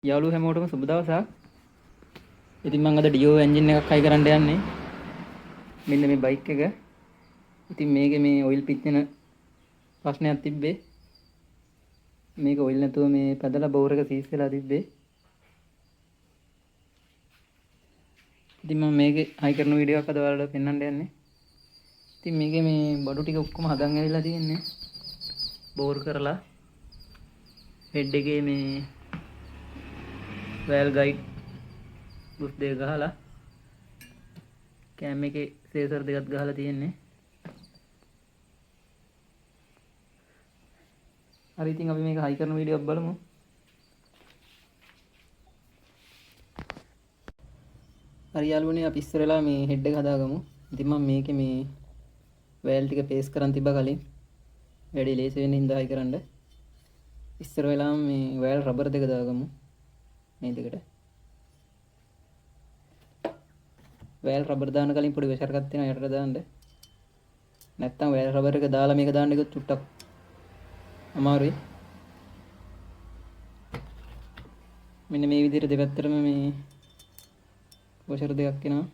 යාළුවෝ හැමෝටම සුබ දවසක්. ඉතින් මම අද ඩියෝ එන්ජින් එකක් හයි කරන්න යන්නේ. මෙන්න මේ බයික් එක. ඉතින් මේකේ මේ ඔයිල් පිච්චෙන ප්‍රශ්නයක් තිබ්බේ. මේක ඔයිල් නැතුව මේ පැදලා බෝර් එක සීස් වෙලා තිබ්බේ. ඉතින් මම මේකේ හයි කරන වීඩියෝ එකක් අද ඔයාලට පෙන්වන්න යන්නේ. ඉතින් මේකේ මේ බඩු ටික ඔක්කොම හදන් ඇවිල්ලා තියෙන්නේ. බෝර් කරලා හෙඩ් එකේ මේ වැල් ගයිඩ් බුස් දෙක ගහලා කෑම් එකේ සේසර් දෙකක් ගහලා තියෙන්නේ. හරි ඉතින් අපි මේක හයි කරන වීඩියෝ එක බලමු. හරි යාළුවනේ අපි ඉස්සරලා මේ හෙඩ් එක හදාගමු. ඉතින් මම මේකේ මේ වෑල් ටික පේස් කරන් තිබ්බා කලින්. වැඩි ලේසි වෙන්න හින්දා හයි කරන්න. ඉස්සර වෙලාම මේ වෑල් රබර් දෙක දාගමු. මේ දෙකට. වෑල් රබර් දාන කලින් පොඩි වෙෂර් එකක් තියෙනවා යටට දාන්න. නැත්තම් වෑල් රබර් එක දාලා මේක දාන්න ගියොත් චුට්ටක් අමාරුයි. මෙන්න මේ විදිහට දෙපැත්තටම මේ වොෂර් දෙකක් එනවා.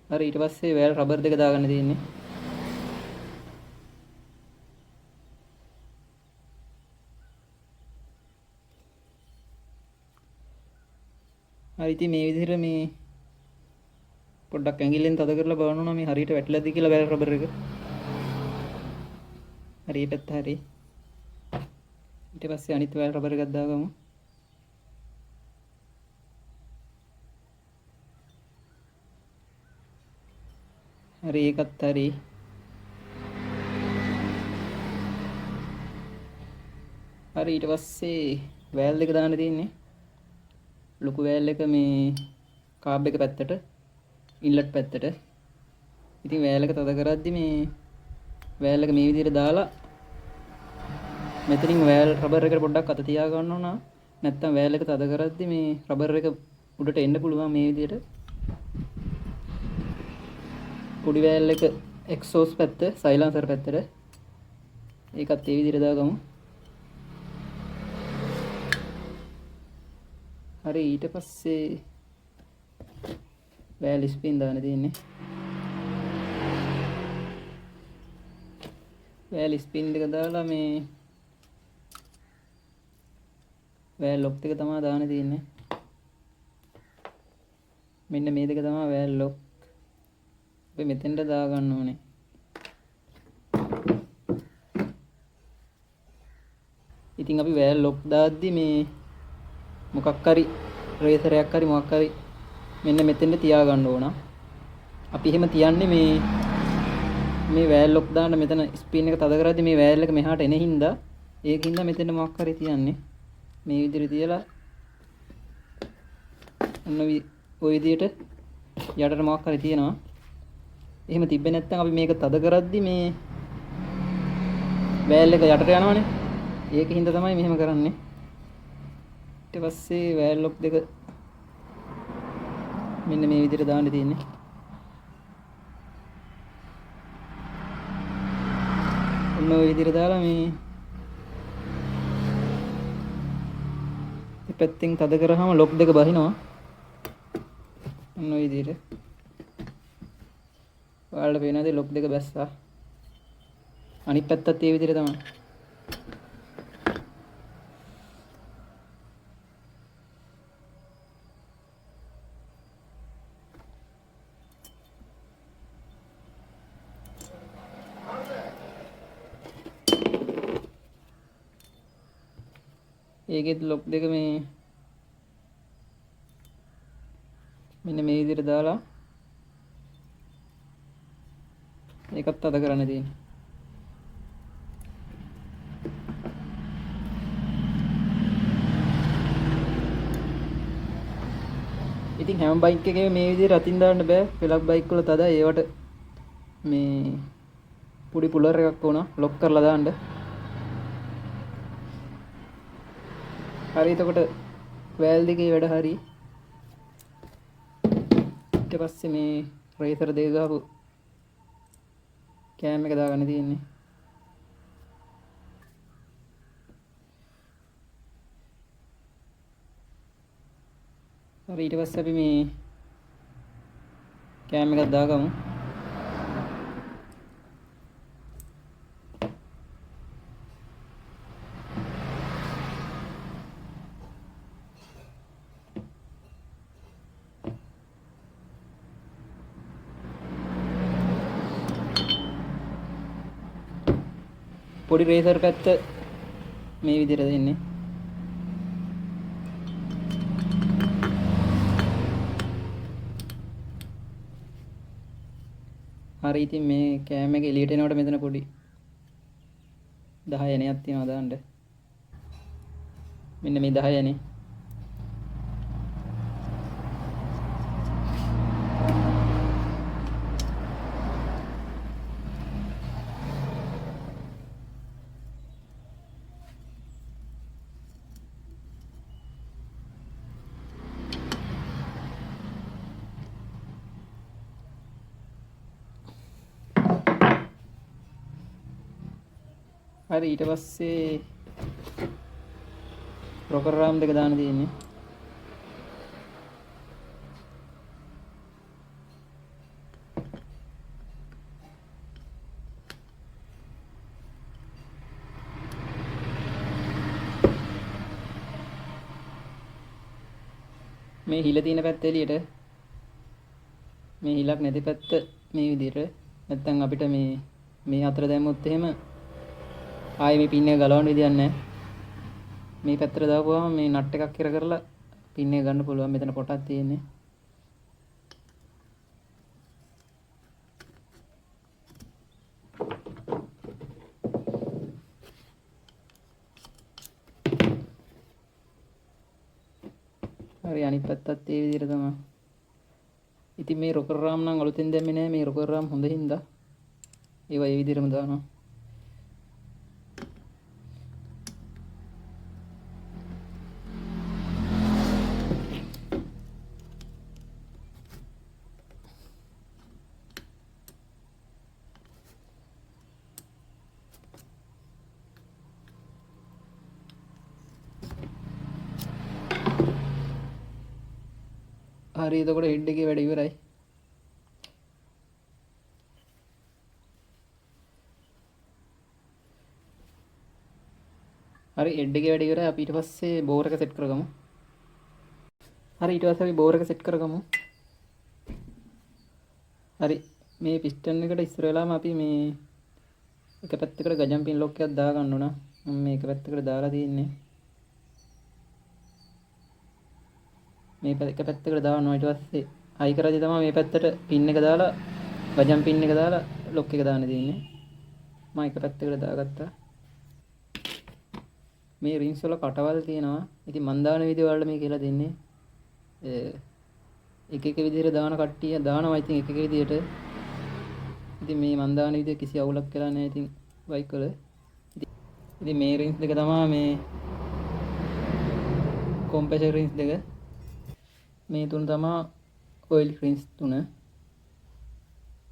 හරි ඊට පස්සේ වෑල් රබර් දෙක දාගන්න තියෙන්නේ. හරි ඉතින් මේ විදිහට මේ පොඩ්ඩක් ඇඟිල්ලෙන් තද කරලා බලනවා මේ හරියට වැටිලාද කියලා වෑල් රබර් එක. හරි මේ පැත්ත හරි. ඊට පස්සේ අනිත් වෑල් රබර් එකක් දාගමු. හරි ඒකත් හරි. හරි ඊට පස්සේ වෑල් දෙක දාන්න තියෙන්නේ. ලොකු වෑල් එක මේ කාබ් එක පැත්තට ඉන්ලට් පැත්තට. ඉතින් වෑල් එක තද කරද්දි මේ වෑල් එක මේ විදිහට දාලා මෙතනින් වෑල් රබර් එකට පොඩ්ඩක් අත තියා ගන්න ඕන. නැත්තම් වෑල් එක තද කරද්දි මේ රබර් එක උඩට එන්න පුළුවන් මේ විදිහට. පොඩි වෑල් එක එක්සෝස් පැත්ත සයිලන්සර් පැත්තට. ඒකත් ඒ විදිහට දාගමු. හරි ඊට පස්සේ වෑල් ස්පින් දාන්න තියෙන්නේ. වෑල් ස්පින් එක දාලා මේ වෑල් ලොක් එක තමයි දාන්න තියෙන්නේ. මෙන්න මේ දෙක තමයි වෑල් ලොක්. අපි මෙතෙන්ට දා ගන්න ඕනේ. ඉතින් අපි වෑල් ලොක් දාද්දි මේ මොකක් හරි රේසරයක් හරි මොකක් හරි මෙන්න මෙතෙන්ට තියා ගන්න ඕන. අපි එහෙම තියන්නේ මේ වෑල් ලොක් දාන්න මෙතන ස්පින් එක තද කරද්දි මේ වෑල් එක මෙහාට එන හින්දා ඒකින්ද මෙතෙන්ට මොකක් හරි තියන්නේ. මේ විදිහට තියලා ඔන්න ඔය විදිහට යටට මොකක් හරි තියනවා. එහෙම තිබ්බේ නැත්නම් අපි මේක තද කරද්දි මේ වෑල් එක යටට යනවනේ. ඒකින්ද තමයි මෙහෙම කරන්නේ. ඊට පස්සේ වෑල් ලොක් දෙක මෙන්න මේ විදිහට දාන්න තියෙන්නේ. ඔන්න ඔය විදිහට දාලා මේ පැත්තෙන් තද කරාම ලොක් දෙක බහිනවා. ඔන්න ඔය විදිහට. ඔයාලට පේනවාද ලොක් දෙක බැස්සා. අනිත් පැත්තත් ඒ විදිහට තමයි. ඒකෙත් ලොක් දෙක මේ මෙන්න මේ විදිහට දාලා ඒකත් අද කරන්න තියෙන්නේ. ඉතින් හැම බයික් එකේම මේ විදිහට අතින් දාන්න බෑ. පෙලක් බයික් වල තද ඒවට මේ පොඩි පුලර් එකක් වුණා ලොක් කරලා දාන්න. හරි එතකොට වෑල් දෙකේ වැඩ හරි. ඊට පස්සේ මේ රේසර් දෙක ගහපු කෑම් එක දාගන්න තියෙන්නේ. හරි ඊට පස්සේ අපි මේ කෑම එකක් දාගමු. පොඩි රේසර් පැත්ත මේ විදිහට දෙන්නේ. හරි ඉතින් මේ කෑම එක එළියට එනකොට මෙතන පොඩි 10 යනයක් තියනවා දාන්න. මෙන්න මේ 10 යනේ. හරි ඊට පස්සේ රොකර් රාම් දෙක දාන්න තියෙන්නේ. මේ හිල තියෙන පැත්ත එළියට, මේ හිලක් නැති පැත්ත මේ විදිහට. නැත්නම් අපිට මේ අතර දැම්මොත් එහෙම ආයේ මේ පින් එක ගලවන්න විදියක් නැහැ. මේ පැත්තට දාපුවාම මේ නට් එකක් හිර කරලා පින් එක ගන්න පුළුවන්. මෙතන පොටක් තියෙන්නේ. හරි අනිත් පැත්තත් ඒ විදිහට තමයි. ඉතින් මේ රොකර් රාම් නම් අලුතෙන් දැම්මේ නැහැ. මේ රොකර් රාම් හොඳ හින්දා ඒවා ඒ විදිහටම දානවා. හරි එතකොට හෙඩ් එකේ වැඩ ඉවරයි. හරි හෙඩ් එකේ වැඩ ඉවරයි. අපි ඊට පස්සේ බෝර් එක සෙට් කරගමු. හරි ඊට පස්සේ අපි බෝර් එක සෙට් කරගමු. හරි මේ පිස්ටන් එකට ඉස්සර වෙලාම අපි මේ එක පැත්තකට ගජම් පින් ලොක් එකක් දා ගන්න ඕන. මම මේක පැත්තකට දාලා තියෙන්නේ. මේ එක පැත්තකට දානවා. ඊට පස්සේ හයි කරද්දී තමයි මේ පැත්තට පින් එක දාලා ගජම් පින් එක දාලා ලොක් එක දාන්න තියෙන්නේ. මම එක පැත්තකට දාගත්තා. මේ රින්ස් වල කටවල් තියෙනවා. ඉතින් මන් දාන විදිය වලට මේ කියලා දෙන්නේ. එක එක විදිහට දාන කට්ටිය දානවා. ඉතින් එක එක විදිහට. ඉතින් මේ මන් දාන විදිය කිසි අවුලක් කියලා නැහැ. ඉතින් බයික් වල. ඉතින් මේ රින්ස් දෙක තමයි මේ කොම්ප්‍රෙසර් රින්ස් දෙක. මේ තුන තමයි ඔයිල් රින්ස් තුන.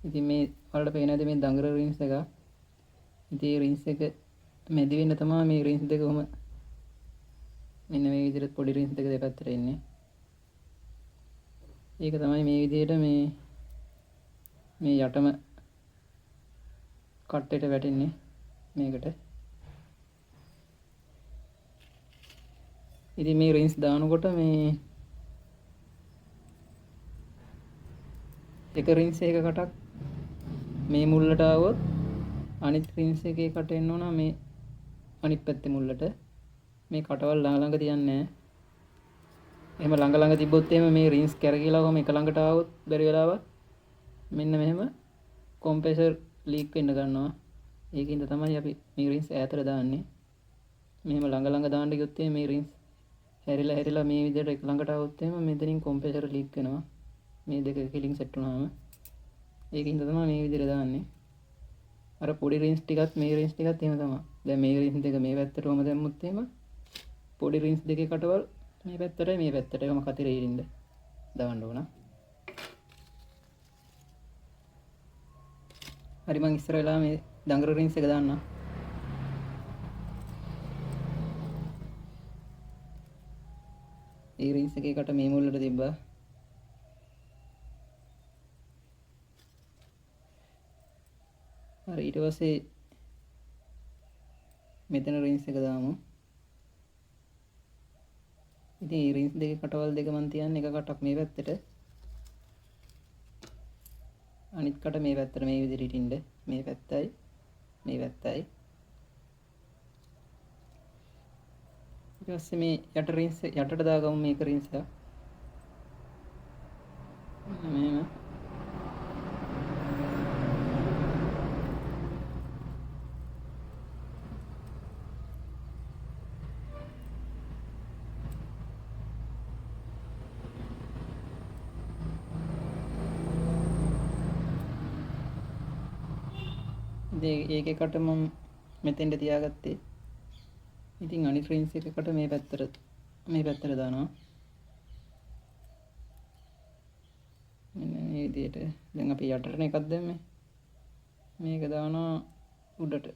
ඉතින් මේ වලට පේනද මේ දඟර රින්ස් එක. ඉතින් මේ රින්ස් එක මැදි වෙන්න තමයි මේ රින්ස් දෙක කොහම මෙන්න මේ විදිහට පොඩි රින්ස් දෙක දෙපැත්තට එන්නේ. ඒක තමයි මේ විදිහට මේ යටම කට්ටේට වැටෙන්නේ මේකට. ඉතින් මේ රින්ස් දානකොට මේ එක රින්ස් එක කටක් මේ මුල්ලට આવොත් අනිත් රින්ස් එකේ කට එන්න ඕන මේ අනිත් පැත්තේ මුල්ලට. මේ කටවල් ළඟ ළඟ තියන්නේ නැහැ. එහෙම ළඟ ළඟ තිබ්බොත් එහෙම මේ රින්ස් කැරකිලා කොහම එක ළඟට આવොත් බැරි වෙලාවත් මෙන්න මෙහෙම කොම්ප්‍රෙසර් ලීක් වෙන්න ගන්නවා. ඒකින්ද තමයි අපි මේ රින්ස් ඈතට දාන්නේ. මෙහෙම ළඟ ළඟ දාන්න ගියොත් මේ රින්ස් හැරිලා මේ විදිහට එක ළඟට આવොත් එහෙම මෙතනින් කොම්ප්‍රෙසර් ලීක් වෙනවා. මේ දෙක කිලින් සෙට් වුණාම ඒකින්ද තමයි මේ විදිහට දාන්නේ. අර පොඩි රින්ස් ටිකත් මේ රින්ස් ටිකත් එහෙම තමයි. දැන් මේ රින්ස් දෙක මේ පැත්තටම දැම්මුත් එහෙම පොඩි රින්ස් දෙකේ කටවල් මේ පැත්තටයි මේ පැත්තට එකම කතරේ ඉරින්ද දාන්න ඕන. හරි මං ඉස්සර වෙලා මේ දඟර රින්ස් එක දාන්නම්. ඒ රින්ස් එකේ කට මේ මුල්ලට තිබ්බා. හරි ඊට පස්සේ මෙතන රින්ස් එක දාමු. ඉතින් මේ රින්ස් දෙකේ කටවල් දෙක මන් තියන්නේ එක කටක් මේ පැත්තට. අනිත් කට මේ පැත්තට මේ විදිහට ඉටින්න. මේ පැත්තයි මේ පැත්තයි. ඊට පස්සේ මේ යට රින්ස් යටට දාගමු මේක රින්ස් එක. මෙහෙම. ඒකේ කට මම මෙතෙන්ට තියාගත්තේ. ඉතින් අනිත් රින්ස් එකකට මේ පැත්තට දානවා. මෙන්න මේ විදිහට. දැන් අපි යටටනේ එකක් දැම්මේ. මේක දානවා උඩට.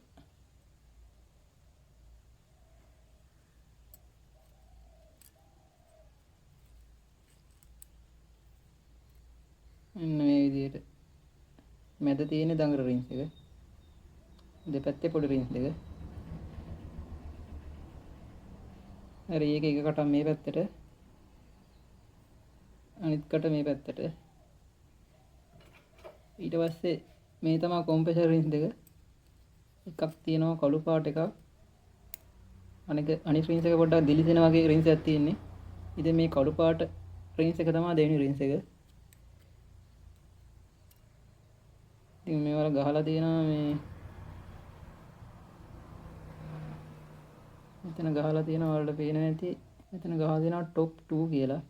මෙන්න මේ විදිහට. මැද තියෙන දඟර රින්ස් එක. දෙපැත්තේ පොඩි රින්ස් දෙක. හරි ඒක එක කටක් මේ පැත්තට අනිත් කට මේ පැත්තට. ඊට පස්සේ මේ තමයි කොම්ප්‍රෙසර් රින්ස් දෙක. එකක් තියෙනවා කළු පාට එකක්. අනිත් රින්ස් එක පොඩ්ඩක් දිලිසෙන වගේ රින්ස් එකක් තියෙන්නේ. ඉතින් මේ කළු පාට රින්ස් එක තමයි දෙවෙනි රින්ස් එක. ඉතින් මේවල ගහලා තියෙනවා මේ මෙතන ගහලා තියෙනවා වලට පේන්නේ නැති. මෙතන ගහලා තියෙනවා top 2 කියලා.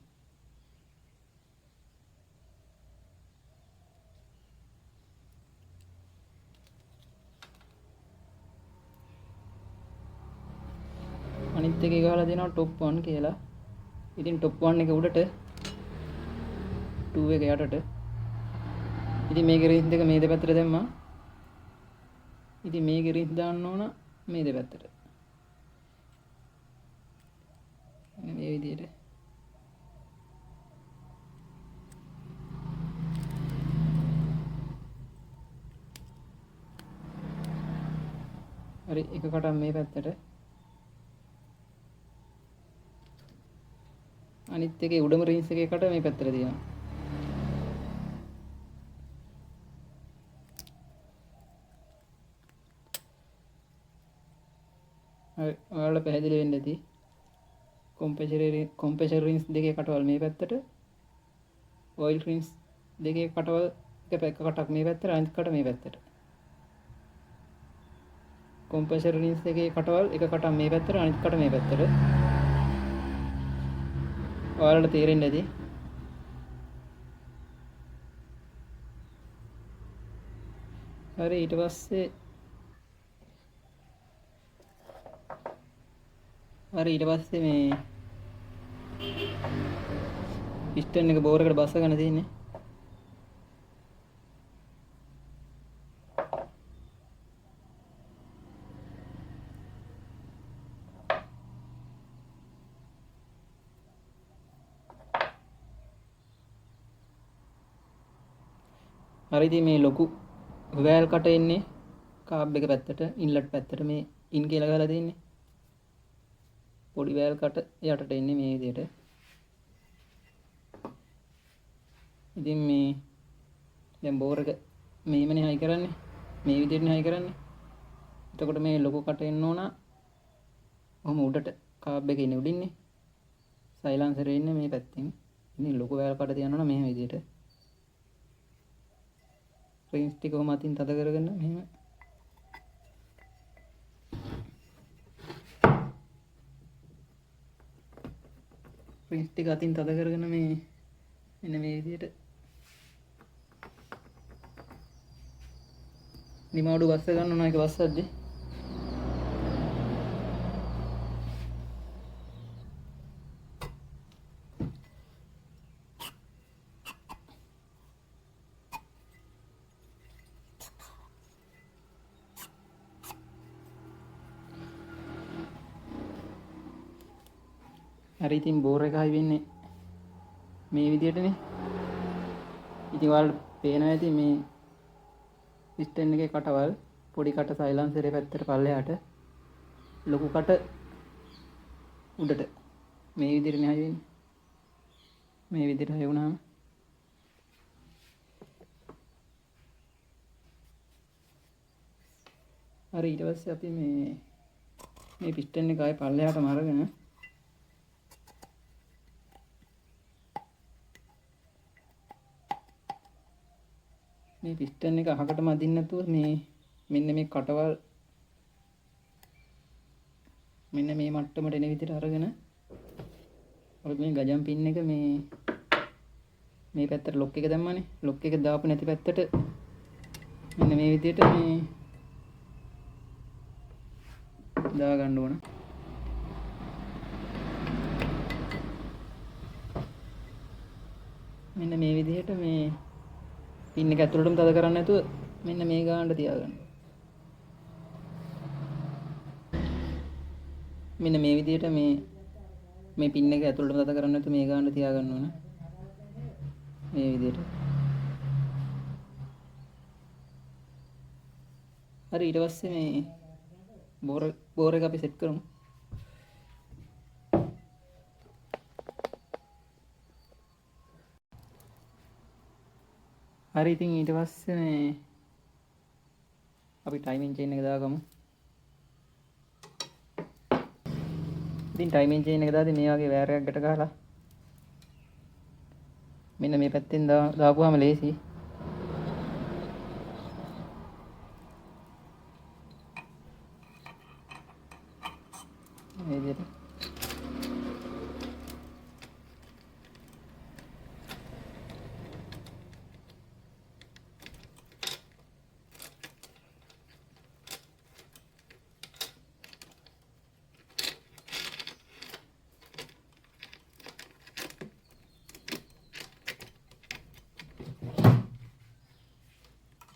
අනිත් එකේ ගහලා තියෙනවා top 1 කියලා. ඉතින් top 1 එක උඩට 2 එක යටට. ඉතින් මේකේ රින්ස් දෙක මේ දෙපැත්තට දැම්මා. ඉතින් මේකේ රින්ස් දාන්න ඕන මේ දෙපැත්තට. මේ විදිහට. හරි එක කටක් මේ පැත්තට. අනිත් එකේ උඩම රින්ස් එකේ කට මේ පැත්තට තියෙනවා. හරි ඔයාලට පැහැදිලි වෙන්න ඇති. කොම්ප්‍රෙසර් රින්ස් දෙකේ කටවල් මේ පැත්තට. ඔයිල් රින්ස් දෙකේ කටවල් එක කටක් මේ පැත්තට අනිත් කට මේ පැත්තට. කොම්ප්‍රෙසර් රින්ස් දෙකේ කටවල් එක කටක් මේ පැත්තට අනිත් කට මේ පැත්තට. ඔයාලට තේරෙන්න ඇති. හරි ඊට පස්සේ මේ පිස්ටන් එක බෝර් එකට බස්සගෙන තියෙන්නේ. හරි ඉතින් මේ ලොකු වැල් කට එන්නේ කාබ් එක පැත්තට ඉන්ලට් පැත්තට මේ ඉන් කියලා ගහලා තියෙන්නේ. පොඩි වැල් කට යටට එන්නේ මේ විදිහට. ඉතින් මේ දැන් බෝර් එක මෙහෙමනේ හයි කරන්නේ. මේ විදිහටනේ හයි කරන්නේ. එතකොට මේ ලොකු කට එන්න ඕන. ඔහොම උඩට කාබ් එකේ ඉන්නේ උඩින්නේ. සයිලන්සර් ඉන්නේ මේ පැත්තෙන්. ඉතින් ලොකු වැල් කට තියනවා මෙහෙම විදිහට. රින්ස් ටික කොහොම අතින් තද කරගෙන මෙහෙම රින්ස් ටික අතින් තද කරගෙන මේ මෙන්න මේ විදිහට නිමාඩු බස්ස ගන්න ඕන. එක බස්සද්දී හරි ඉතින් බෝර් එක හයි වෙන්නේ මේ විදිහටනේ. ඉතින් ඔයාලට පේනවා ඇති මේ පිස්ටන් එකේ කටවල් පොඩි කට සයිලන්සරේ පැත්තට පල්ලෙහාට ලොකු කට උඩට මේ විදිහටනේ හයි වෙන්නේ. මේ විදිහට හයි වුණාම හරි ඊට පස්සේ අපි මේ පිස්ටන් එක ආයේ පල්ලෙහාටම අරගෙන මේ පිස්ටන් එක අහකටම අදින්න නැතුව මෙන්න මේ කටවල් මෙන්න මේ මට්ටමට එන විදිහට අරගෙන අපි මේ ගජම් පින් එක මේ පැත්තට ලොක් එක දැම්මනේ. ලොක් එක දාපු නැති පැත්තට මෙන්න මේ විදිහට මේ දා ගන්න ඕන. මෙන්න මේ විදිහට මේ පින් එක ඇතුළටම තද කරන්නේ නැතුව මෙන්න මේ ගානට තියාගන්න. මෙන්න මේ විදිහට මේ පින් එක ඇතුළටම තද කරන්නේ නැතුව මේ ගානට තියාගන්න ඕන. මේ විදිහට. හරි ඊට පස්සේ මේ බෝර එක අපි සෙට් කරමු. හරි ඉතින් ඊට පස්සේ මේ අපි ටයිමින් චේන් එක දාගමු. ඉතින් ටයිමින් චේන් එක දාදී මේ වගේ වයර් එකක් ගැට ගහලා මෙන්න මේ පැත්තෙන් දාපුවාම ලේසි. මේ විදිහට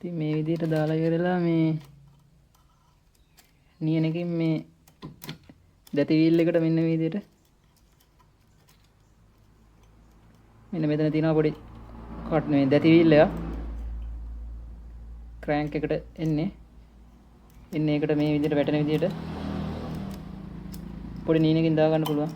ඉතින් මේ විදිහට දාලා ඉවරලා මේ නියනකින් මේ දැති වීල් එකට මෙන්න මේ විදිහට මෙන්න මෙතන තියෙනවා පොඩි කට් නෙමෙයි දැති වීල් එක ක්‍රෑන්ක් එකට එන්නේ එකට මේ විදිහට වැටෙන විදිහට පොඩි නියනකින් දා ගන්න පුළුවන්.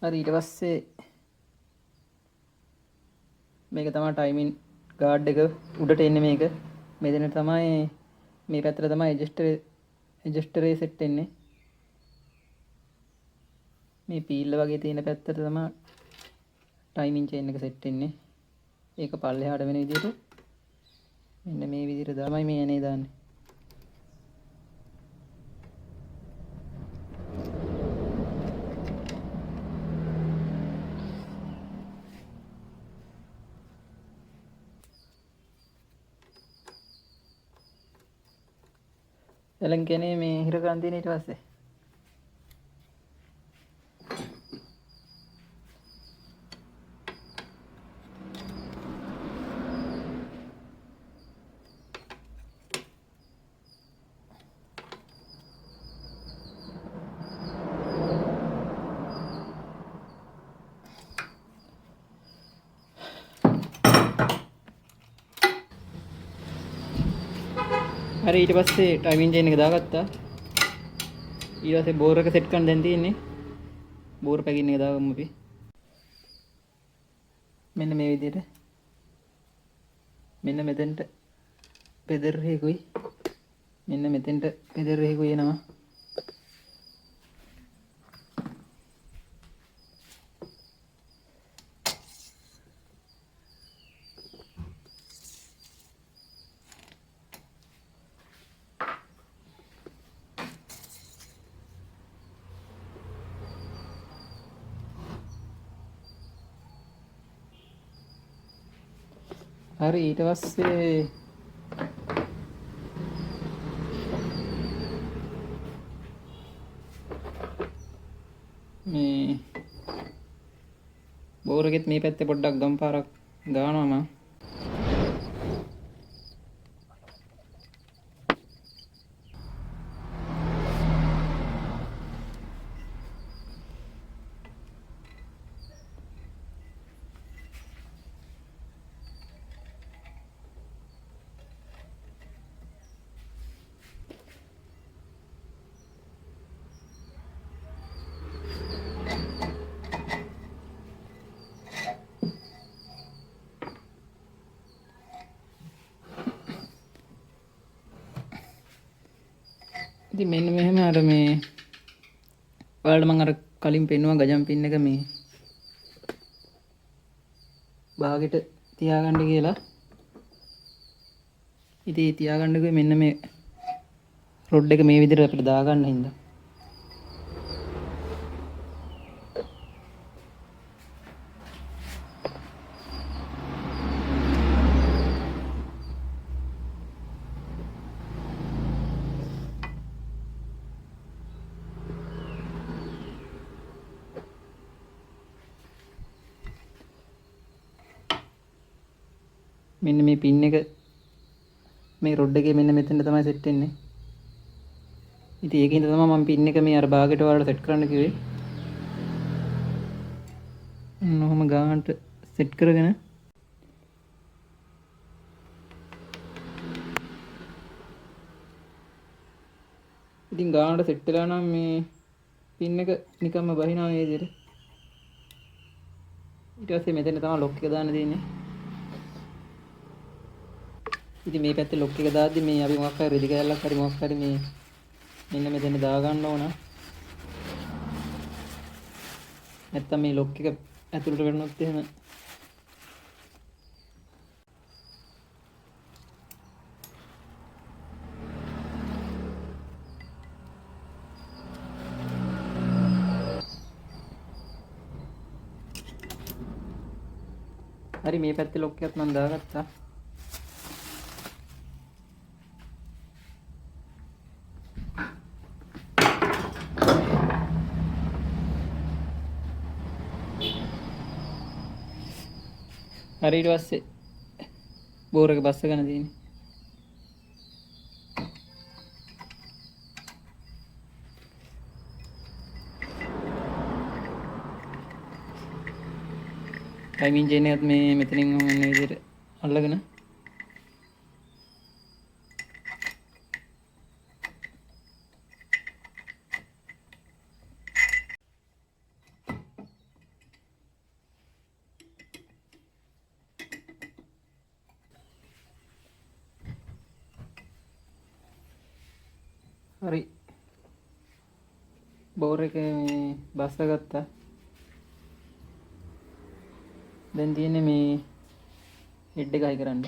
හරි ඊට පස්සේ මේක තමයි ටයිමින් ගාඩ් එක උඩට එන්නේ මේක. මෙතන තමයි මේ පැත්තට තමයි ඇඩ්ජස්ටරේ සෙට් වෙන්නේ. මේ පීල්ල වගේ තියෙන පැත්තට තමයි ටයිමින් චේන් එක සෙට් වෙන්නේ. ඒක පල්ලෙහාට වෙන විදිහට මෙන්න මේ විදිහට තමයි මේ එනේ දාන්නේ. එලන් කෙනේ මේ හිර කරන් තියෙන ඊට පස්සේ හරි ඊට පස්සේ ටයිමින් චේන් එක දාගත්තා. ඊට පස්සේ බෝර් එක සෙට් කරන්න දැන් තියෙන්නේ. බෝර් පැකින් එක දාගමු අපි. මෙන්න මේ විදිහට. මෙන්න මෙතෙන්ට පෙදර් රේකුයි. මෙන්න මෙතෙන්ට පෙදර් රේකුයි එනවා. හරි ඊට පස්සේ මේ බෝර් එකෙත් මේ පැත්තේ පොඩ්ඩක් ගම් පාරක් ගානවා මම. ඉතින් මෙන්න මෙහෙම අර මේ ඔයාලට මම අර කලින් පෙන්නුවා ගජම් පින් එක මේ බාගෙට තියාගන්න කියලා. ඉතින් තියාගන්න ගියේ මෙන්න මේ රොඩ් එක මේ විදිහට අපිට දාගන්න හින්දා. මෙන්න මේ පින් එක මේ රොඩ් එකේ මෙන්න මෙතෙන්ට තමයි සෙට් වෙන්නේ. ඉතින් ඒකින්ද තමයි මම පින් එක මේ අර බාගෙට වලට සෙට් කරන්න කිව්වේ. ඔහොම ගානට සෙට් කරගෙන ඉතින් ගානට සෙට් වෙලා නම් මේ පින් එක නිකම්ම බහිනවා මේ විදිහට. ඊට පස්සේ මෙතන තමයි ලොක් එක දාන්න තියෙන්නේ. ඉතින් මේ පැත්තේ ලොක් එක දාද්දි මේ අපි මොකක් හරි රෙදි කැලලක් හරි මොකක් හරි මේ මෙන්න මෙතන දා ගන්න ඕන. නැත්තම් මේ ලොක් එක ඇතුළට වැටුනොත් එහෙම හරි මේ පැත්තේ ලොක් එකත් මම දාගත්තා. හරි ඊට පස්සේ බෝර් එක බස්ස ගන්න තියෙන්නේ. ටයිමින් චේන් එකත් මේ මෙතනින් මෙන්න විදිහට අල්ලගෙන හරි බෝර් එක මේ බස්ස ගත්තා. දැන් තියෙන්නේ මේ හෙඩ් එක හයි කරන්න.